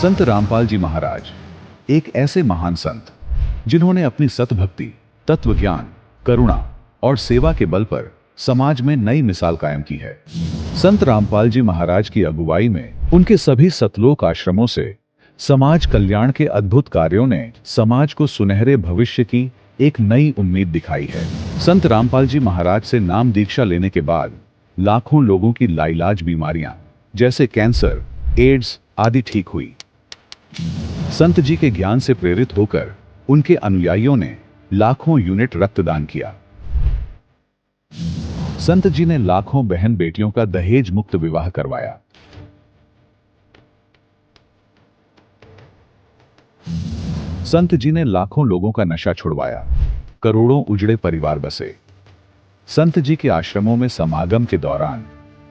संत रामपाल जी महाराज एक ऐसे महान संत जिन्होंने अपनी सतभक्ति, तत्व ज्ञान, करुणा और सेवा के बल पर समाज में नई मिसाल कायम की है। संत रामपाल जी महाराज की अगुवाई में उनके सभी सतलोक आश्रमों से समाज कल्याण के अद्भुत कार्यों ने समाज को सुनहरे भविष्य की एक नई उम्मीद दिखाई है। संत रामपाल जी महाराज से नाम दीक्षा लेने के बाद लाखों लोगों की लाइलाज बीमारियां जैसे कैंसर, एड्स आदि ठीक हुई। संत जी के ज्ञान से प्रेरित होकर उनके अनुयायियों ने लाखों यूनिट रक्तदान किया। संत जी ने लाखों बहन बेटियों का दहेज मुक्त विवाह करवाया। संत जी ने लाखों लोगों का नशा छुड़वाया, करोड़ों उजड़े परिवार बसे। संत जी के आश्रमों में समागम के दौरान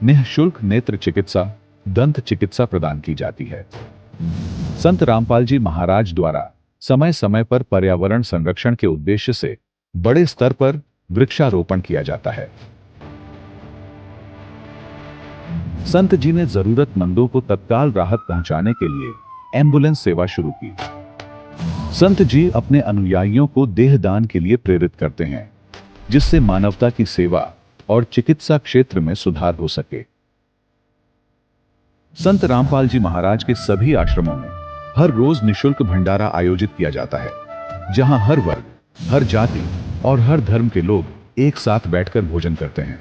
निःशुल्क नेत्र चिकित्सा, दंत चिकित्सा प्रदान की जाती है। संत रामपाल जी महाराज द्वारा समय समय पर पर्यावरण संरक्षण के उद्देश्य से बड़े स्तर पर वृक्षारोपण किया जाता है। संत जी ने जरूरतमंदों को तत्काल राहत पहुंचाने के लिए एम्बुलेंस सेवा शुरू की। संत जी अपने अनुयायियों को देहदान के लिए प्रेरित करते हैं, जिससे मानवता की सेवा और चिकित्सा क्षेत्र में सुधार हो सके। संत रामपाल जी महाराज के सभी आश्रमों में हर रोज निःशुल्क भंडारा आयोजित किया जाता है, जहां हर वर्ग, हर जाति और हर धर्म के लोग एक साथ बैठकर भोजन करते हैं।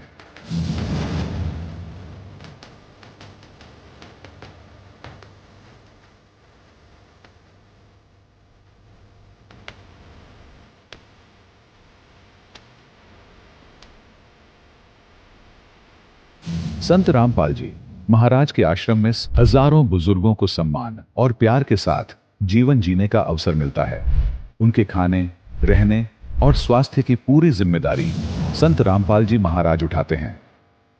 संत रामपाल जी महाराज के आश्रम में हजारों बुजुर्गों को सम्मान और प्यार के साथ जीवन जीने का अवसर मिलता है। उनके खाने, रहने और स्वास्थ्य की पूरी जिम्मेदारी संत रामपाल जी महाराज उठाते हैं।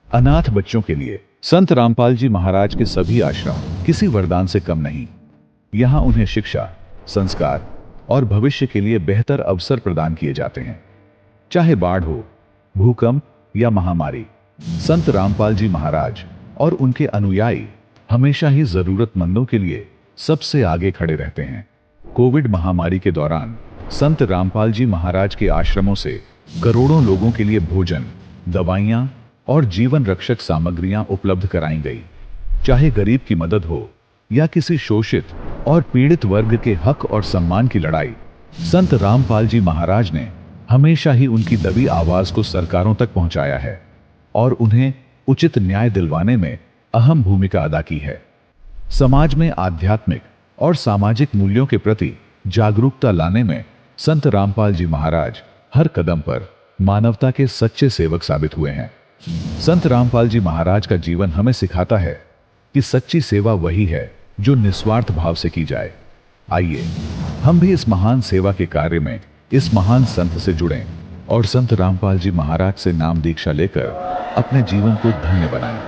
अनाथ बच्चों के लिए संत रामपाल जी महाराज के सभी आश्रम किसी वरदान से कम नहीं। यहाँ उन्हें शिक्षा, संस्कार और भविष्य के लिए बेहतर अवसर प्रदान किए जाते हैं। चाहे बाढ़ हो, भूकंप या महामारी, संत रामपाल जी महाराज और उनके अनुयायी हमेशा ही जरूरतमंदों के लिए सबसे आगे खड़े रहते हैं। कोविड महामारी के दौरान संत रामपाल जी महाराज के आश्रमों से करोड़ों लोगों के लिए भोजन, दवाइयां और जीवन रक्षक सामग्रियां उपलब्ध कराई गई। चाहे गरीब की मदद हो या किसी शोषित और पीड़ित वर्ग के हक और सम्मान की लड़ाई, संत रामपाल जी महाराज ने हमेशा ही उनकी दबी आवाज को सरकारों तक पहुंचाया है और उन्हें उचित न्याय दिलवाने में अहम भूमिका अदा की है। समाज में आध्यात्मिक और सामाजिक मूल्यों के प्रति जागरूकता लाने में संत रामपाल जी महाराज हर कदम पर मानवता के सच्चे सेवक साबित हुए हैं। संत रामपाल जी महाराज का जीवन हमें सिखाता है कि सच्ची सेवा वही है जो निस्वार्थ भाव से की जाए। आइए हम भी इस महान सेवा के कार्य में इस महान संत से जुड़ें और संत रामपाल जी महाराज से नाम दीक्षा लेकर अपने जीवन को धन्य बनाएं।